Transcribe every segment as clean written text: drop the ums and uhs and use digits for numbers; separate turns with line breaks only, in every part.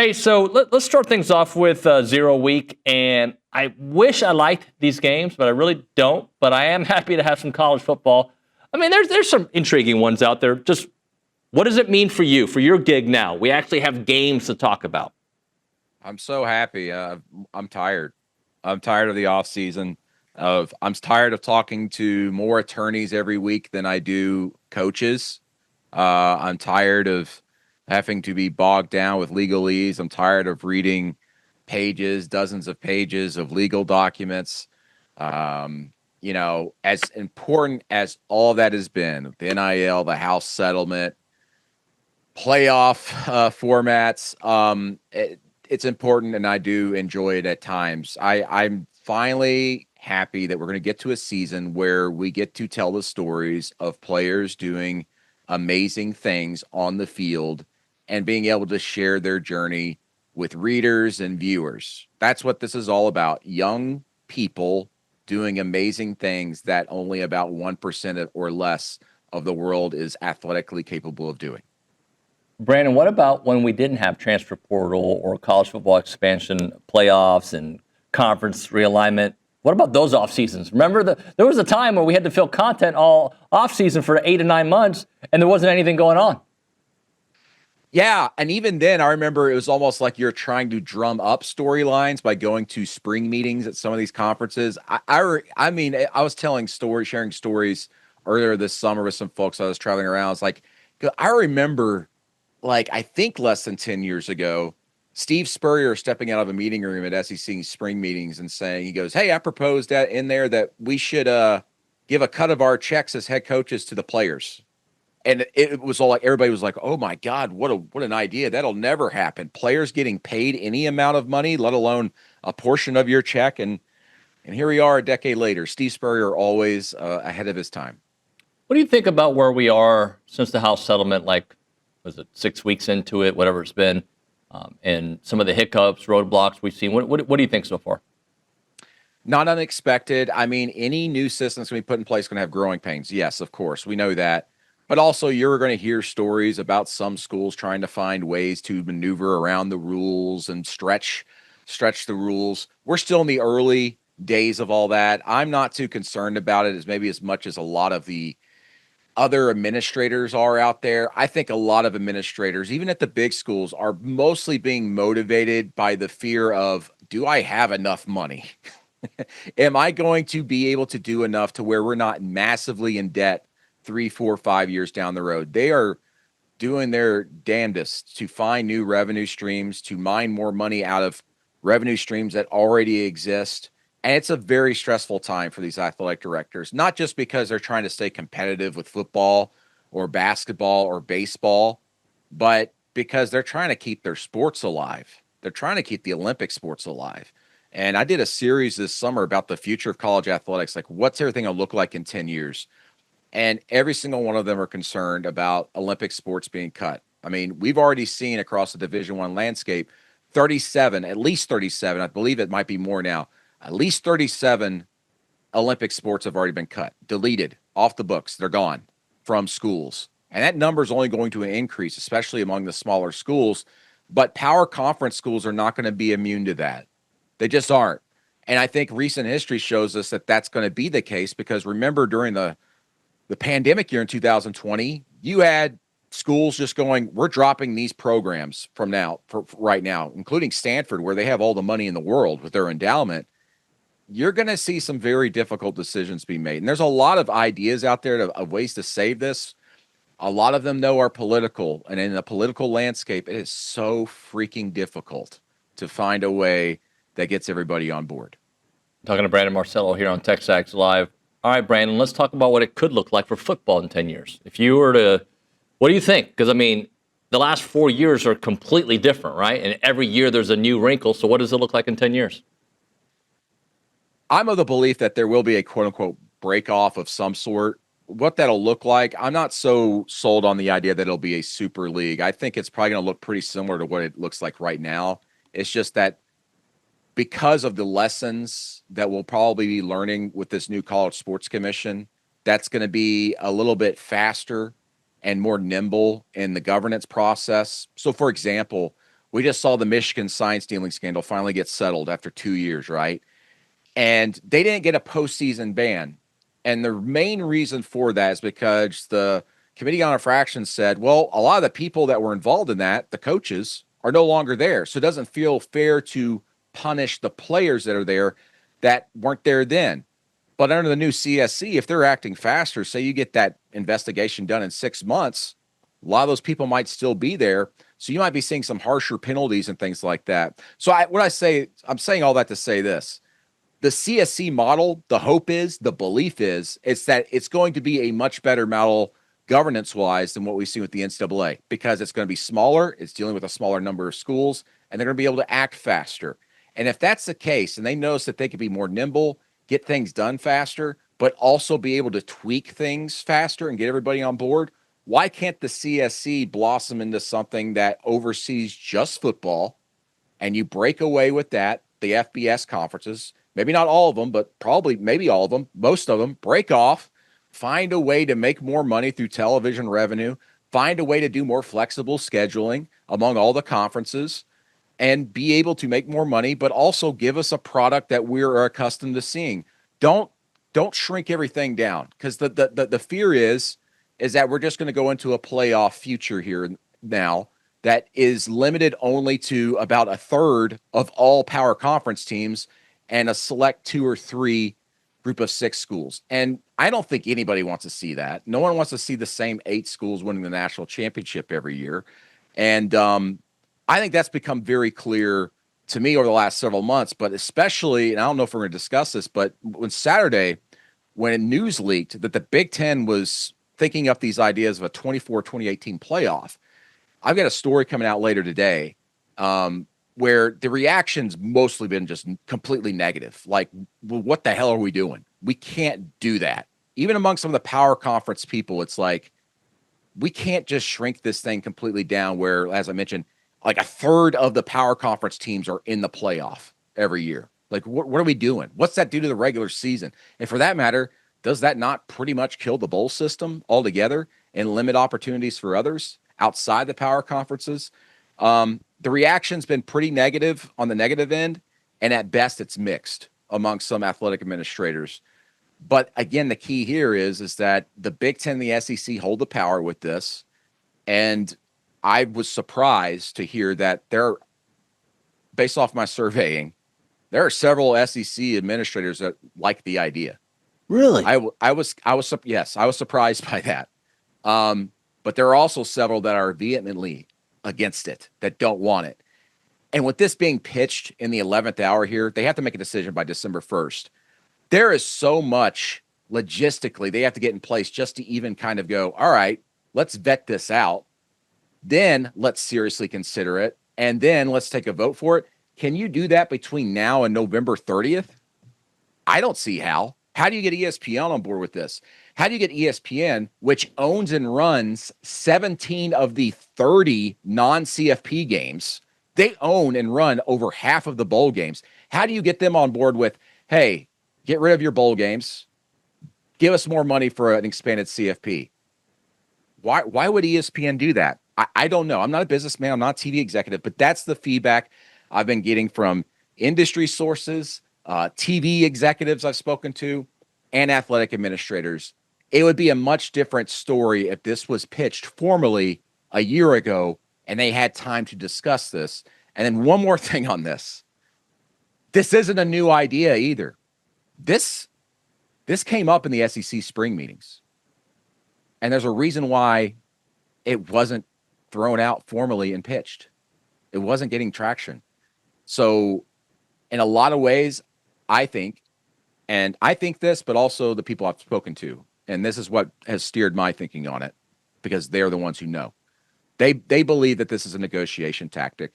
Hey, so let's start things off with 0 week. And I wish I liked these games, but I really don't. But I am happy to have some college football. I mean, there's some intriguing ones out there. Just what does it mean for you, for your gig now? We actually have games to talk about.
I'm so happy. I'm tired. I'm tired of the off season. I'm tired of talking to more attorneys every week than I do coaches. I'm tired of having to be bogged down with legalese. I'm tired of reading pages, dozens of pages of legal documents. As important as all that has been, the NIL, the House settlement, playoff formats, it's important, and I do enjoy it at times. I'm finally happy that we're going to get to a season where we get to tell the stories of players doing amazing things on the field and being able to share their journey with readers and viewers. That's what this is all about. Young people doing amazing things that only about 1% or less of the world is athletically capable of doing.
Brandon, what about when we didn't have transfer portal or college football expansion playoffs and conference realignment? What about those off seasons? Remember, there was a time where we had to fill content all off season for 8 to 9 months, and there wasn't anything going on.
Yeah, and even then, I remember it was almost like you're trying to drum up storylines by going to spring meetings at some of these conferences. I mean, I was sharing stories earlier this summer with some folks I was traveling around. It's like, I remember, like, I think less than 10 years ago, Steve Spurrier stepping out of a meeting room at SEC spring meetings and saying, he goes, "Hey, I proposed that in there that we should give a cut of our checks as head coaches to the players." And it was all like, everybody was like, "Oh my God, what an idea. That'll never happen. Players getting paid any amount of money, let alone a portion of your check." And here we are a decade later. Steve Spurrier always ahead of his time.
What do you think about where we are since the House settlement, like, was it 6 weeks into it, whatever it's been, and some of the hiccups, roadblocks we've seen? What do you think so far?
Not unexpected. I mean, any new system that's going to be put in place is going to have growing pains. Yes, of course. We know that. But also, you're going to hear stories about some schools trying to find ways to maneuver around the rules and stretch the rules. We're still in the early days of all that. I'm not too concerned about it as much as a lot of the other administrators are out there. I think a lot of administrators, even at the big schools, are mostly being motivated by the fear of, do I have enough money? Am I going to be able to do enough to where we're not massively in debt 3, 4, 5 years down the road? They are doing their damnedest to find new revenue streams, to mine more money out of revenue streams that already exist. And it's a very stressful time for these athletic directors, not just because they're trying to stay competitive with football or basketball or baseball, but because they're trying to keep their sports alive. They're trying to keep the Olympic sports alive. And I did a series this summer about the future of college athletics, like what's everything going to look like in 10 years? And every single one of them are concerned about Olympic sports being cut. I mean, we've already seen across the Division I landscape, at least 37, I believe it might be more now, at least 37 Olympic sports have already been cut, deleted off the books. They're gone from schools. And that number is only going to increase, especially among the smaller schools. But power conference schools are not going to be immune to that. They just aren't. And I think recent history shows us that that's going to be the case, because remember, during the pandemic year in 2020, you had schools just going, we're dropping these programs for right now, including Stanford, where they have all the money in the world with their endowment. You're going to see some very difficult decisions be made. And there's a lot of ideas out there of ways to save this. A lot of them, though, are political. And in the political landscape, it is so freaking difficult to find a way that gets everybody on board.
Talking to Brandon Marcello here on TexAgs Live. All right, Brandon, let's talk about what it could look like for football in 10 years. If you were to, what do you think? Because, I mean, the last 4 years are completely different, right? And every year there's a new wrinkle. So what does it look like in 10 years?
I'm of the belief that there will be a quote-unquote break off of some sort. What that'll look like, I'm not so sold on the idea that it'll be a super league. I think it's probably going to look pretty similar to what it looks like right now. It's just that because of the lessons that we'll probably be learning with this new College Sports Commission, that's going to be a little bit faster and more nimble in the governance process. So, for example, We just saw the Michigan sign stealing scandal finally get settled after 2 years, right? And they didn't get a postseason ban. And the main reason for that is because the Committee on Infractions said, well, a lot of the people that were involved in that, the coaches, are no longer there. So it doesn't feel fair to punish the players that are there that weren't there then. But under the new CSC, if they're acting faster, say you get that investigation done in 6 months, a lot of those people might still be there. So you might be seeing some harsher penalties and things like that. So I'm saying all that to say this. The CSC model, the hope is, the belief is, it's that it's going to be a much better model governance-wise than what we see with the NCAA, because it's going to be smaller, it's dealing with a smaller number of schools, and they're going to be able to act faster. And if that's the case, and they notice that they can be more nimble, get things done faster, but also be able to tweak things faster and get everybody on board, why can't the CSC blossom into something that oversees just football, and you break away with that, the FBS conferences, maybe not all of them, but probably maybe all of them, most of them, break off, find a way to make more money through television revenue, find a way to do more flexible scheduling among all the conferences, and be able to make more money, but also give us a product that we're accustomed to seeing. Don't shrink everything down, because the fear is that we're just going to go into a playoff future here now that is limited only to about a third of all power conference teams and a select 2 or 3 group of 6 schools. And I don't think anybody wants to see that. No one wants to see the same 8 schools winning the national championship every year. And I think that's become very clear to me over the last several months, but especially, and I don't know if we're going to discuss this, but when news leaked that the Big Ten was thinking up these ideas of a 2018 playoff, I've got a story coming out later today where the reaction's mostly been just completely negative. Like, well, what the hell are we doing? We can't do that. Even among some of the power conference people, it's like, we can't just shrink this thing completely down where, as I mentioned, like a third of the power conference teams are in the playoff every year. Like, what are we doing? What's that do to the regular season? And for that matter, does that not pretty much kill the bowl system altogether and limit opportunities for others outside the power conferences? The reaction's been pretty negative on the negative end, and at best it's mixed among some athletic administrators. But again, the key here is that the Big Ten and the SEC hold the power with this. And I was surprised to hear that based off my surveying, there are several SEC administrators that like the idea.
Really?
Yes, I was surprised by that. But there are also several that are vehemently against it, that don't want it. And with this being pitched in the 11th hour here, they have to make a decision by December 1st. There is so much logistically they have to get in place just to even kind of go, all right, let's vet this out. Then let's seriously consider it. And then let's take a vote for it. Can you do that between now and November 30th? I don't see how. How do you get ESPN on board with this? How do you get ESPN, which owns and runs 17 of the 30 non-CFP games? They own and run over half of the bowl games. How do you get them on board with, hey, get rid of your bowl games, give us more money for an expanded CFP? Why would ESPN do that? I don't know. I'm not a businessman. I'm not a TV executive, but that's the feedback I've been getting from industry sources, TV executives I've spoken to, and athletic administrators. It would be a much different story if this was pitched formally a year ago and they had time to discuss this. And then one more thing on this. This isn't a new idea either. This came up in the SEC spring meetings. And there's a reason why it wasn't thrown out formally and pitched. It wasn't getting traction. So in a lot of ways, I think this, but also the people I've spoken to, and this is what has steered my thinking on it, because they're the ones who know. They believe that this is a negotiation tactic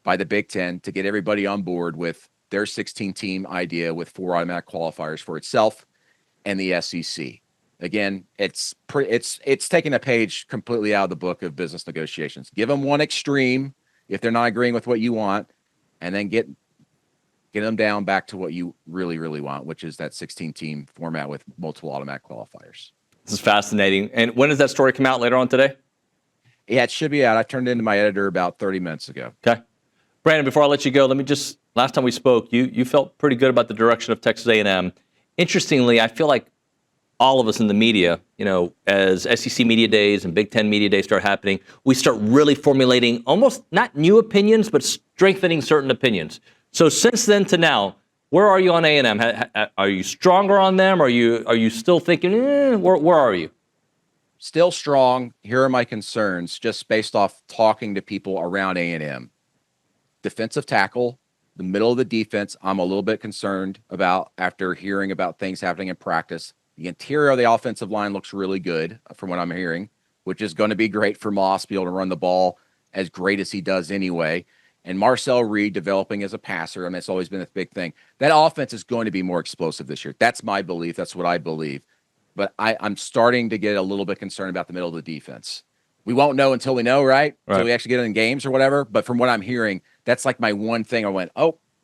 by the Big Ten to get everybody on board with their 16-team idea with 4 automatic qualifiers for itself and the SEC. Again, it's taking a page completely out of the book of business negotiations. Give them one extreme if they're not agreeing with what you want, and then get them down back to what you really, really want, which is that 16-team format with multiple automatic qualifiers.
This is fascinating. And when does that story come out? Later on today?
Yeah, it should be out. I turned it into my editor about 30 minutes ago.
Okay. Brandon, before I let you go, let me just, last time we spoke, you felt pretty good about the direction of Texas A&M. Interestingly, I feel like all of us in the media, as SEC media days and Big Ten media days start happening, we start really formulating almost not new opinions, but strengthening certain opinions. So since then to now, where are you on A&M? Are you stronger on them? Are you still thinking, where are you?
Still strong. Here are my concerns, just based off talking to people around A&M. Defensive tackle, the middle of the defense, I'm a little bit concerned about after hearing about things happening in practice. The interior of the offensive line looks really good from what I'm hearing, which is going to be great for Moss to be able to run the ball as great as he does anyway. And Marcel Reed developing as a passer, I mean, it's always been a big thing. That offense is going to be more explosive this year. That's my belief. That's what I believe. But I'm starting to get a little bit concerned about the middle of the defense. We won't know until we know, right? Until we actually get in games or whatever. But from what I'm hearing, that's like my one thing I went,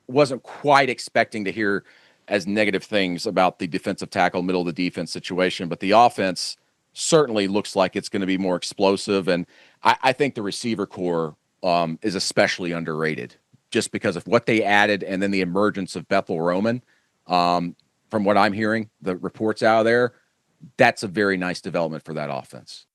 wasn't quite expecting to hear as negative things about the defensive tackle, middle of the defense situation. But the offense certainly looks like it's going to be more explosive. And I think the receiver core is especially underrated just because of what they added and then the emergence of Bethel Roman. From what I'm hearing, the reports out of there, that's a very nice development for that offense.